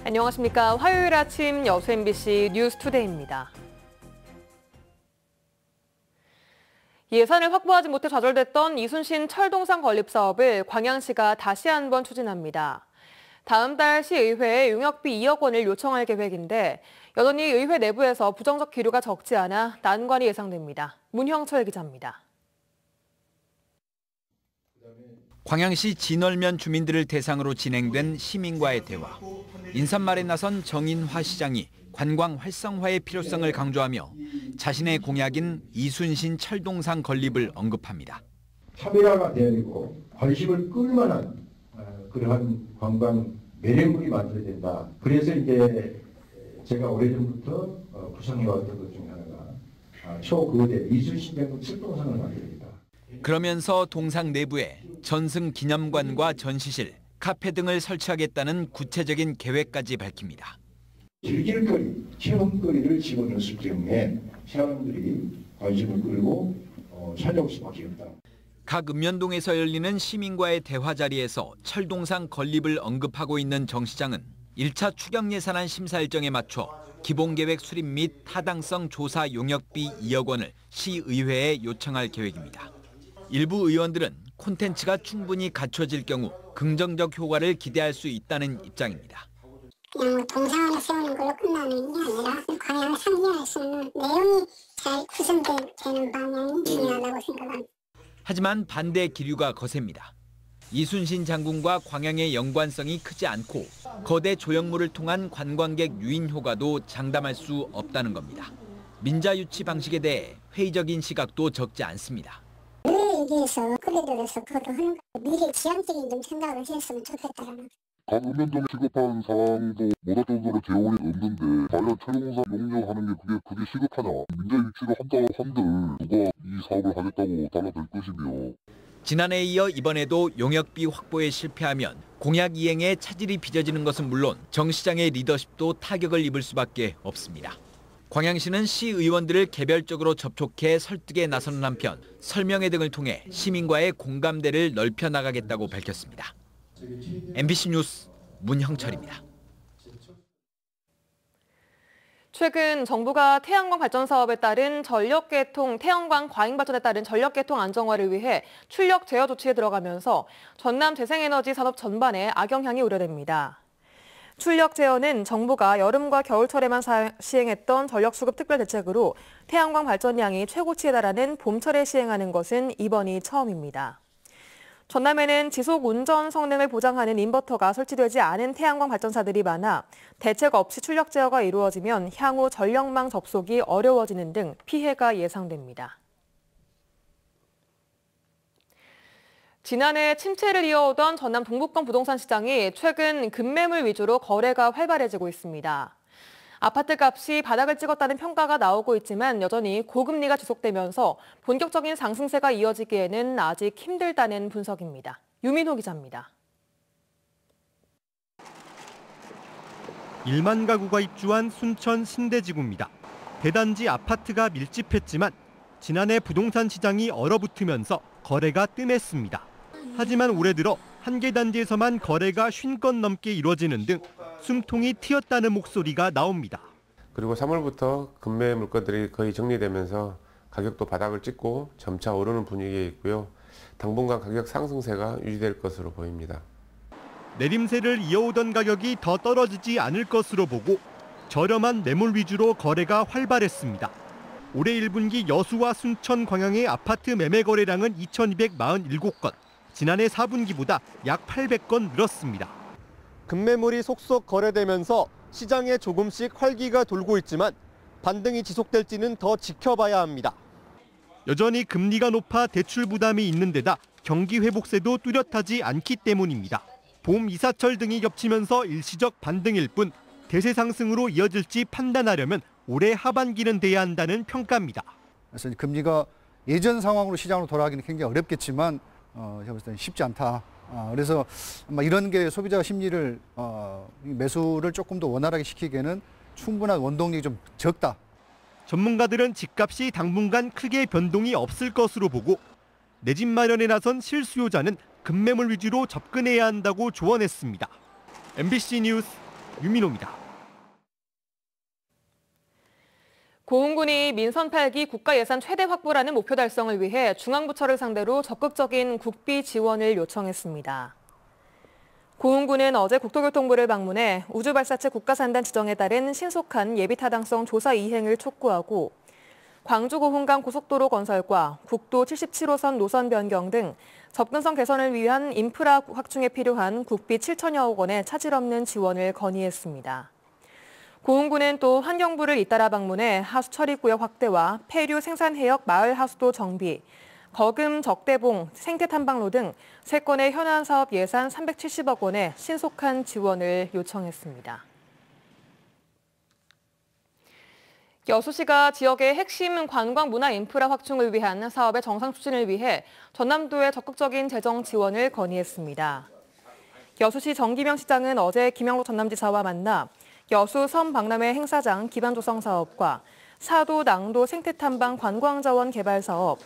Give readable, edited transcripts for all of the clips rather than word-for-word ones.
안녕하십니까. 화요일 아침 여수 MBC 뉴스투데이입니다. 예산을 확보하지 못해 좌절됐던 이순신 철동상 건립 사업을 광양시가 다시 한번 추진합니다. 다음 달 시의회에 용역비 2억 원을 요청할 계획인데 여전히 의회 내부에서 부정적 기류가 적지 않아 난관이 예상됩니다. 문형철 기자입니다. 광양시 진월면 주민들을 대상으로 진행된 시민과의 대화. 인사말에 나선 정인화 시장이 관광 활성화의 필요성을 강조하며 자신의 공약인 이순신 철동상 건립을 언급합니다. 차별화가 되어야 되고 관심을 끌 만한 그러한 관광 매력물이 만들어야 된다. 그래서 이제 제가 오래전부터 구상해왔던 것 중에 하나가 초거대 이순신 장군 철동상을 만듭니다. 그러면서 동상 내부에 전승 기념관과 전시실, 카페 등을 설치하겠다는 구체적인 계획까지 밝힙니다. 즐길거리, 체험거리를 집어넣었을 경우에 사람들이 관심을 끌고 찾아올 수밖에 없다. 각 읍면동에서 열리는 시민과의 대화 자리에서 철동상 건립을 언급하고 있는 정 시장은 1차 추경 예산안 심사 일정에 맞춰 기본계획 수립 및 타당성 조사 용역비 2억 원을 시의회에 요청할 계획입니다. 일부 의원들은 콘텐츠가 충분히 갖춰질 경우 긍정적 효과를 기대할 수 있다는 입장입니다. 그냥 동상 세우는 걸로 끝나는 게 아니라 광양을 상징할 수 있는 내용이 잘 구성되는 방향이 중요하다고 생각합니다. 하지만 반대 기류가 거셉니다. 이순신 장군과 광양의 연관성이 크지 않고 거대 조형물을 통한 관광객 유인 효과도 장담할 수 없다는 겁니다. 민자 유치 방식에 대해 회의적인 시각도 적지 않습니다. 얘기해서 거래들에서 그것도 하는 거 미래 지향적인 좀 생각을 했으면 좋겠다라는. 각 읍면동에 시급한 사항도 못할 정도로 재원이 없는데 과연 철공사 용역하는 게 그게 시급하냐. 민자 유치를 한다고 한들 누가 이 사업을 하겠다고 달라들 것이며. 지난해에 이어 이번에도 용역비 확보에 실패하면 공약 이행에 차질이 빚어지는 것은 물론 정 시장의 리더십도 타격을 입을 수밖에 없습니다. 광양시는 시의원들을 개별적으로 접촉해 설득에 나서는 한편 설명회 등을 통해 시민과의 공감대를 넓혀 나가겠다고 밝혔습니다. MBC 뉴스 문형철입니다. 최근 정부가 태양광 발전 사업에 따른 태양광 과잉 발전에 따른 전력 개통 안정화를 위해 출력 제어 조치에 들어가면서 전남 재생에너지 산업 전반에 악영향이 우려됩니다. 출력 제어는 정부가 여름과 겨울철에만 시행했던 전력 수급 특별 대책으로 태양광 발전량이 최고치에 달하는 봄철에 시행하는 것은 이번이 처음입니다. 전남에는 지속 운전 성능을 보장하는 인버터가 설치되지 않은 태양광 발전사들이 많아 대책 없이 출력 제어가 이루어지면 향후 전력망 접속이 어려워지는 등 피해가 예상됩니다. 지난해 침체를 이어오던 전남 동북권 부동산 시장이 최근 급매물 위주로 거래가 활발해지고 있습니다. 아파트 값이 바닥을 찍었다는 평가가 나오고 있지만 여전히 고금리가 지속되면서 본격적인 상승세가 이어지기에는 아직 힘들다는 분석입니다. 유민호 기자입니다. 1만 가구가 입주한 순천 신대지구입니다. 대단지 아파트가 밀집했지만 지난해 부동산 시장이 얼어붙으면서 거래가 뜸했습니다. 하지만 올해 들어 한 개 단지에서만 거래가 50건 넘게 이루어지는 등 숨통이 트였다는 목소리가 나옵니다. 그리고 3월부터 급매 물건들이 거의 정리되면서 가격도 바닥을 찍고 점차 오르는 분위기에 있고요. 당분간 가격 상승세가 유지될 것으로 보입니다. 내림세를 이어오던 가격이 더 떨어지지 않을 것으로 보고 저렴한 매물 위주로 거래가 활발했습니다. 올해 1분기 여수와 순천, 광양의 아파트 매매 거래량은 2,247건, 지난해 4분기보다 약 800건 늘었습니다. 급매물이 속속 거래되면서 시장에 조금씩 활기가 돌고 있지만 반등이 지속될지는 더 지켜봐야 합니다. 여전히 금리가 높아 대출 부담이 있는 데다 경기 회복세도 뚜렷하지 않기 때문입니다. 봄 이사철 등이 겹치면서 일시적 반등일 뿐 대세 상승으로 이어질지 판단하려면 올해 하반기는 돼야 한다는 평가입니다. 그래서 금리가 예전 상황으로 시장으로 돌아가기는 굉장히 어렵겠지만 제가 볼 때는 쉽지 않다. 그래서 아마 이런 게 소비자 심리를 매수를 조금 더 원활하게 시키기에는 충분한 원동력이 좀 적다. 전문가들은 집값이 당분간 크게 변동이 없을 것으로 보고 내 집 마련에 나선 실수요자는 급매물 위주로 접근해야 한다고 조언했습니다. MBC 뉴스 유민호입니다. 고흥군이 민선 8기 국가예산 최대 확보라는 목표 달성을 위해 중앙부처를 상대로 적극적인 국비 지원을 요청했습니다. 고흥군은 어제 국토교통부를 방문해 우주발사체 국가산단 지정에 따른 신속한 예비타당성 조사 이행을 촉구하고 광주-고흥간 고속도로 건설과 국도 77호선 노선 변경 등 접근성 개선을 위한 인프라 확충에 필요한 국비 7천여억 원의 차질 없는 지원을 건의했습니다. 고흥군은 또 환경부를 잇따라 방문해 하수 처리구역 확대와 폐류 생산해역 마을 하수도 정비, 거금 적대봉, 생태탐방로 등 3건의 현안 사업 예산 370억 원의 신속한 지원을 요청했습니다. 여수시가 지역의 핵심 관광 문화 인프라 확충을 위한 사업의 정상 추진을 위해 전남도에 적극적인 재정 지원을 건의했습니다. 여수시 정기명 시장은 어제 김영록 전남지사와 만나 여수 섬박람회 행사장 기반 조성 사업과 사도 낭도 생태탐방 관광자원 개발 사업,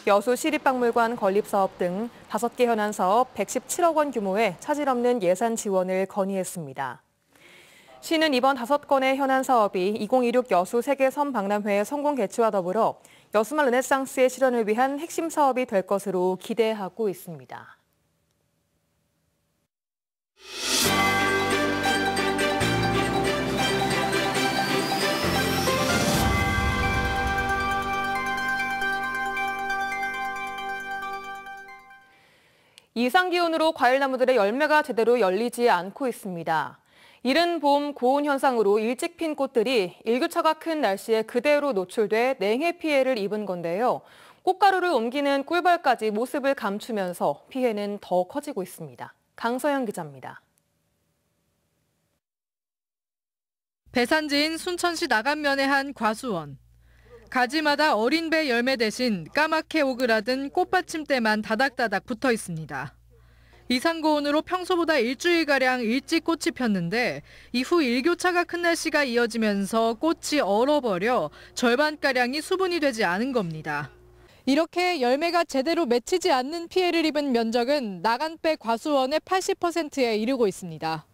여수 시립박물관 건립 사업 등 5개 현안 사업 117억 원 규모의 차질 없는 예산 지원을 건의했습니다. 시는 이번 5건의 현안 사업이 2026 여수 세계 섬박람회 성공 개최와 더불어 여수말 르네상스의 실현을 위한 핵심 사업이 될 것으로 기대하고 있습니다. 이상기온으로 과일나무들의 열매가 제대로 열리지 않고 있습니다. 이른 봄 고온 현상으로 일찍 핀 꽃들이 일교차가 큰 날씨에 그대로 노출돼 냉해 피해를 입은 건데요. 꽃가루를 옮기는 꿀벌까지 모습을 감추면서 피해는 더 커지고 있습니다. 강서영 기자입니다. 배산지인 순천시 나간면의 한 과수원. 가지마다 어린 배 열매 대신 까맣게 오그라든 꽃받침대만 다닥다닥 붙어 있습니다. 이상고온으로 평소보다 일주일가량 일찍 꽃이 폈는데 이후 일교차가 큰 날씨가 이어지면서 꽃이 얼어버려 절반가량이 수분이 되지 않은 겁니다. 이렇게 열매가 제대로 맺히지 않는 피해를 입은 면적은 나간배 과수원의 80%에 이르고 있습니다.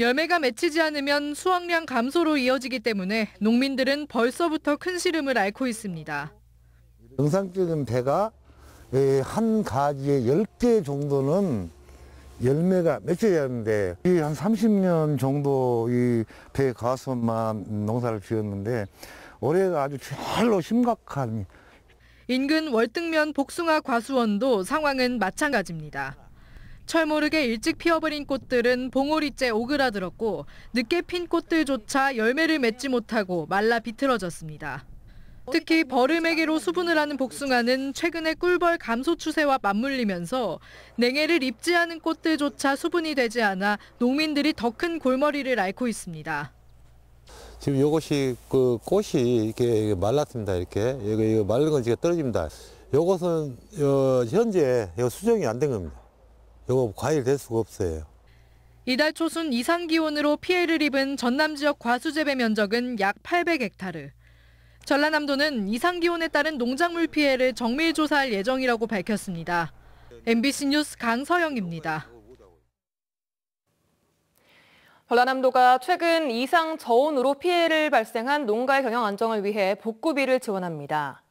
열매가 맺히지 않으면 수확량 감소로 이어지기 때문에 농민들은 벌써부터 큰 시름을 앓고 있습니다. 정상적인 배가 한 가지에 10개 정도는 열매가 맺혀야 하는데 한 30년 정도 이 배 과수원만 농사를 지었는데 올해가 아주 정말로 심각한. 인근 월등면 복숭아 과수원도 상황은 마찬가지입니다. 철모르게 일찍 피어버린 꽃들은 봉오리째 오그라들었고 늦게 핀 꽃들조차 열매를 맺지 못하고 말라 비틀어졌습니다. 특히 버름에게로 수분을 하는 복숭아는 최근에 꿀벌 감소 추세와 맞물리면서 냉해를 입지 않은 꽃들조차 수분이 되지 않아 농민들이 더 큰 골머리를 앓고 있습니다. 지금 이것이 그 꽃이 이렇게 말랐습니다. 이렇게 이거 마른 건 지금 떨어집니다. 이것은 현재 수정이 안 된 겁니다. 이거 과일 될 수가 없어요. 이달 초순 이상기온으로 피해를 입은 전남 지역 과수재배 면적은 약 800헥타르. 전라남도는 이상기온에 따른 농작물 피해를 정밀 조사할 예정이라고 밝혔습니다. MBC 뉴스 강서영입니다. 전라남도가 최근 이상 저온으로 피해를 발생한 농가의 경영 안정을 위해 복구비를 지원합니다.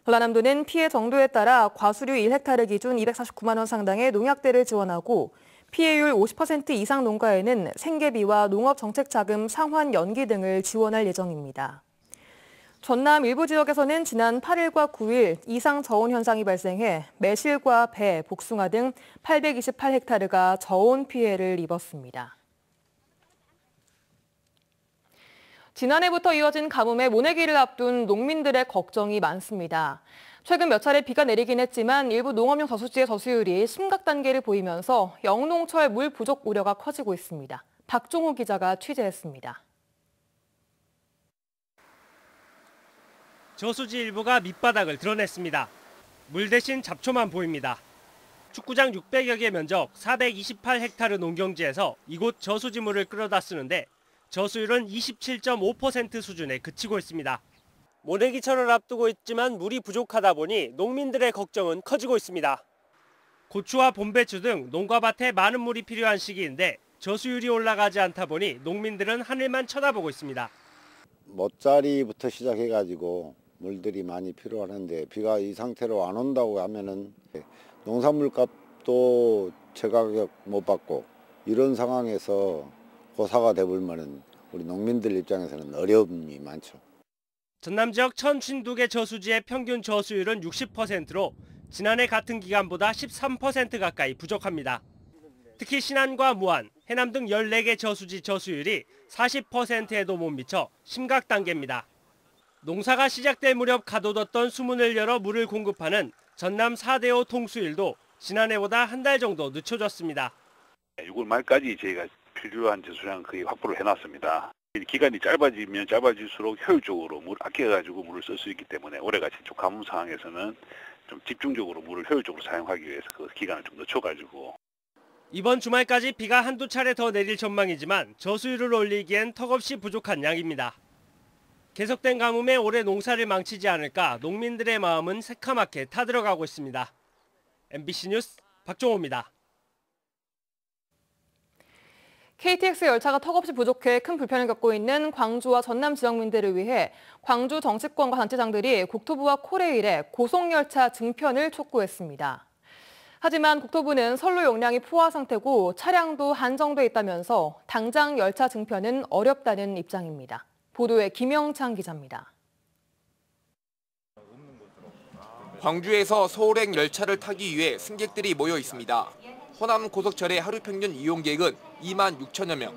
전라남도는 피해 정도에 따라 과수류 1헥타르 기준 249만 원 상당의 농약대를 지원하고 피해율 50% 이상 농가에는 생계비와 농업정책자금 상환 연기 등을 지원할 예정입니다. 전남 일부 지역에서는 지난 8일과 9일 이상 저온 현상이 발생해 매실과 배, 복숭아 등 828헥타르가 저온 피해를 입었습니다. 지난해부터 이어진 가뭄에 모내기를 앞둔 농민들의 걱정이 많습니다. 최근 몇 차례 비가 내리긴 했지만 일부 농업용 저수지의 저수율이 심각 단계를 보이면서 영농철 물 부족 우려가 커지고 있습니다. 박종호 기자가 취재했습니다. 저수지 일부가 밑바닥을 드러냈습니다. 물 대신 잡초만 보입니다. 축구장 600여 개 면적 428헥타르 농경지에서 이곳 저수지물을 끌어다 쓰는데 저수율은 27.5% 수준에 그치고 있습니다. 모내기철을 앞두고 있지만 물이 부족하다 보니 농민들의 걱정은 커지고 있습니다. 고추와 봄배추 등 농가밭에 많은 물이 필요한 시기인데 저수율이 올라가지 않다 보니 농민들은 하늘만 쳐다보고 있습니다. 못자리부터 시작해가지고 물들이 많이 필요하는데 비가 이 상태로 안 온다고 하면은 농산물 값도 제가격 못 받고 이런 상황에서 고사가 되버리면은 우리 농민들 입장에서는 어려움이 많죠. 전남 지역 1052개 저수지의 평균 저수율은 60%로 지난해 같은 기간보다 13% 가까이 부족합니다. 특히 신안과 무안, 해남 등 14개 저수지 저수율이 40%에도 못 미쳐 심각 단계입니다. 농사가 시작될 무렵 가둬뒀던 수문을 열어 물을 공급하는 전남 4대5 통수일도 지난해보다 한 달 정도 늦춰졌습니다. 6월 말까지 저희가 필요한 저수량 거의 확보를 해놨습니다. 기간이 짧아지면 짧아질수록 효율적으로 물 아껴가지고 물을 쓸 수 있기 때문에 올해같이 좀 가뭄 상황에서는 좀 집중적으로 물을 효율적으로 사용하기 위해서 그 기간을 좀 늦춰가지고. 이번 주말까지 비가 한두 차례 더 내릴 전망이지만 저수율을 올리기엔 턱없이 부족한 양입니다. 계속된 가뭄에 올해 농사를 망치지 않을까 농민들의 마음은 새카맣게 타들어가고 있습니다. MBC 뉴스 박종호입니다. KTX 열차가 턱없이 부족해 큰 불편을 겪고 있는 광주와 전남 지역민들을 위해 광주 정치권과 단체장들이 국토부와 코레일에 고속열차 증편을 촉구했습니다. 하지만 국토부는 선로 용량이 포화 상태고 차량도 한정돼 있다면서 당장 열차 증편은 어렵다는 입장입니다. 보도에 김영창 기자입니다. 광주에서 서울행 열차를 타기 위해 승객들이 모여 있습니다. 호남 고속철의 하루 평균 이용객은 2만 6천여 명.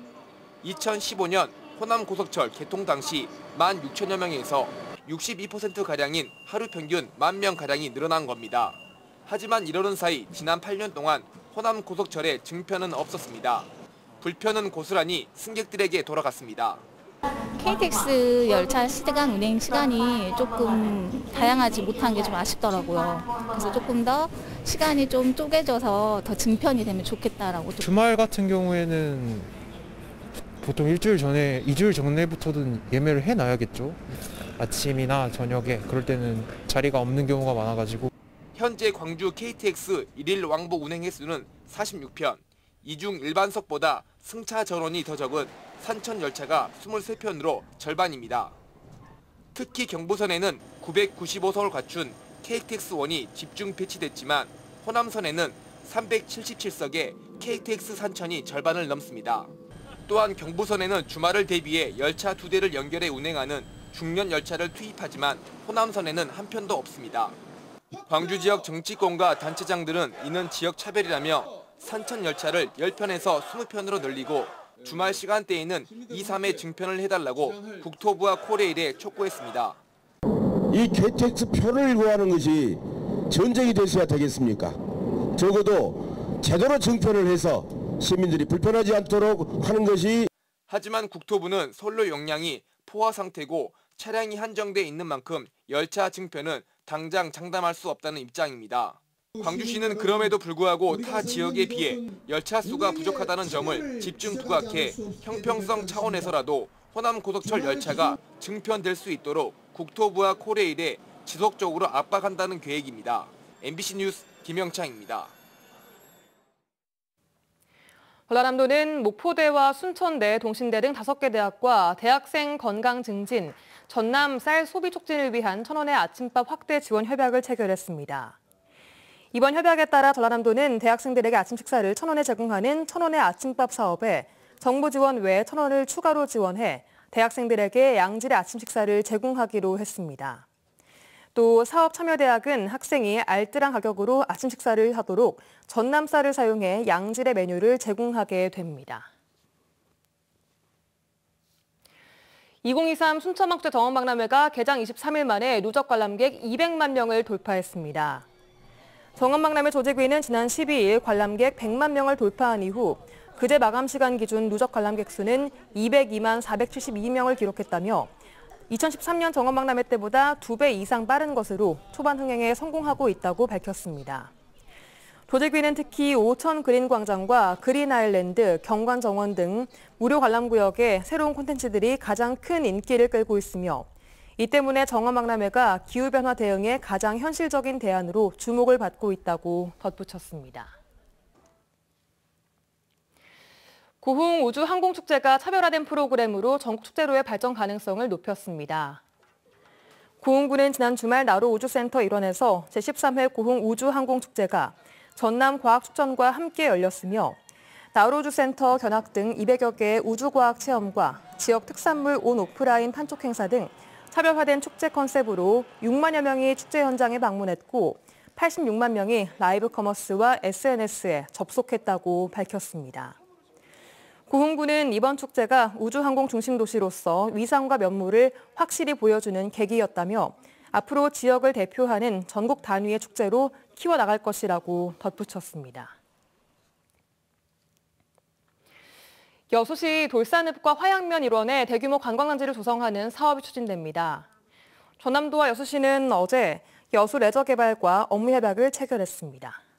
2015년 호남 고속철 개통 당시 1만 6천여 명에서 62%가량인 하루 평균 1만 명가량이 늘어난 겁니다. 하지만 이러는 사이 지난 8년 동안 호남 고속철에 증편은 없었습니다. 불편은 고스란히 승객들에게 돌아갔습니다. KTX 열차 시간 운행 시간이 조금 다양하지 못한 게 좀 아쉽더라고요. 그래서 조금 더 시간이 좀 쪼개져서 더 증편이 되면 좋겠다라고. 주말 같은 경우에는 보통 일주일 전에, 2주일 전에부터는 예매를 해놔야겠죠. 아침이나 저녁에 그럴 때는 자리가 없는 경우가 많아가지고. 현재 광주 KTX 일일 왕복 운행 횟수는 46편, 이중 일반석보다 승차 전원이 더 적은 산천 열차가 23편으로 절반입니다. 특히 경부선에는 995석을 갖춘 KTX1이 집중 배치됐지만 호남선에는 377석의 KTX 산천이 절반을 넘습니다. 또한 경부선에는 주말을 대비해 열차 2대를 연결해 운행하는 중년 열차를 투입하지만 호남선에는 한 편도 없습니다. 광주 지역 정치권과 단체장들은 이는 지역 차별이라며 산천 열차를 10편에서 20편으로 늘리고 주말 시간대에는 2, 3회 증편을 해달라고 국토부와 코레일에 촉구했습니다. 이 KTX 표를 구하는 것이 전쟁이 됐어야 되겠습니까? 적어도 제대로 증편을 해서 시민들이 불편하지 않도록 하는 것이. 하지만 국토부는 선로 용량이 포화 상태고 차량이 한정돼 있는 만큼 열차 증편은 당장 장담할 수 없다는 입장입니다. 광주시는 그럼에도 불구하고 타 지역에 비해 열차 수가 부족하다는 점을 집중 부각해 형평성 차원에서라도 호남 고속철 열차가 증편될 수 있도록 국토부와 코레일에 지속적으로 압박한다는 계획입니다. MBC 뉴스 김영창입니다. 전라남도는 목포대와 순천대, 동신대 등 5개 대학과 대학생 건강 증진, 전남 쌀 소비 촉진을 위한 천원의 아침밥 확대 지원 협약을 체결했습니다. 이번 협약에 따라 전라남도는 대학생들에게 아침 식사를 1,000원에 제공하는 천원의 아침밥 사업에 정부 지원 외에 1,000원을 추가로 지원해 대학생들에게 양질의 아침 식사를 제공하기로 했습니다. 또 사업참여대학은 학생이 알뜰한 가격으로 아침 식사를 하도록 전남 쌀을 사용해 양질의 메뉴를 제공하게 됩니다. 2023 순천망국제 정원박람회가 개장 23일 만에 누적 관람객 200만 명을 돌파했습니다. 정원박람회 조직위는 지난 12일 관람객 100만 명을 돌파한 이후 그제 마감 시간 기준 누적 관람객 수는 202만 472명을 기록했다며 2013년 정원박람회 때보다 2배 이상 빠른 것으로 초반 흥행에 성공하고 있다고 밝혔습니다. 조직위는 특히 오천 그린광장과 그린아일랜드, 경관정원 등 무료 관람구역의 새로운 콘텐츠들이 가장 큰 인기를 끌고 있으며 이 때문에 정원박람회가 기후변화 대응에 가장 현실적인 대안으로 주목을 받고 있다고 덧붙였습니다. 고흥 우주항공축제가 차별화된 프로그램으로 전국축제로의 발전 가능성을 높였습니다. 고흥군은 지난 주말 나로우주센터 일원에서 제13회 고흥 우주항공축제가 전남과학축전과 함께 열렸으며 나로우주센터 견학 등 200여 개의 우주과학 체험과 지역 특산물 온-오프라인 판촉 행사 등 차별화된 축제 컨셉으로 6만여 명이 축제 현장에 방문했고 86만 명이 라이브 커머스와 SNS에 접속했다고 밝혔습니다. 고흥군은 이번 축제가 우주항공 중심 도시로서 위상과 면모를 확실히 보여주는 계기였다며 앞으로 지역을 대표하는 전국 단위의 축제로 키워나갈 것이라고 덧붙였습니다. 여수시 돌산읍과 화양면 일원에 대규모 관광단지를 조성하는 사업이 추진됩니다. 전남도와 여수시는 어제 여수 레저 개발과 업무 협약을 체결했습니다.